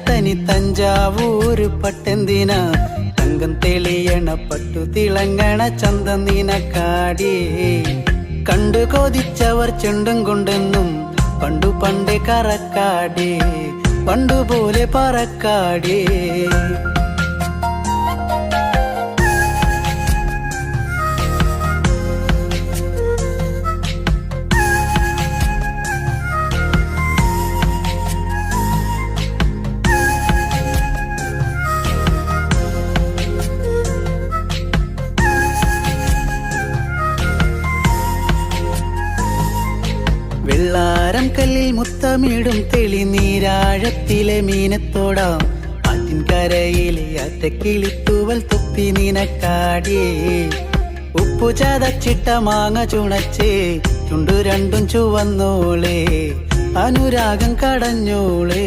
തനി തഞ്ചാവൂര് പട്ടെന്തിന തങ്കം തെളിയണ പട്ടു തിളങ്ങണ ചന്തം നിനക്കാടി കണ്ടു കൊതിച്ചവർ ചെണ്ടും കൊണ്ടെന്നും പണ്ടു പണ്ടേ കറക്കാടി പണ്ടുപോലെ പറക്കാടി വെള്ളാരം കല്ലിൽ മുത്തമിടും തെളിനീരാഴത്തിലെ മീനത്തോടാം ആറ്റിൻകരയിലെ അറ്റക്കിളിത്തൂവൽ തൊപ്പി നിനക്കാടിയേ ഉപ്പു ചതച്ചിട്ട മാങ്ങ ചുണച്ചേ ചുണ്ടു രണ്ടും ചുവന്നോളേ അനുരാഗം കടഞ്ഞോളേ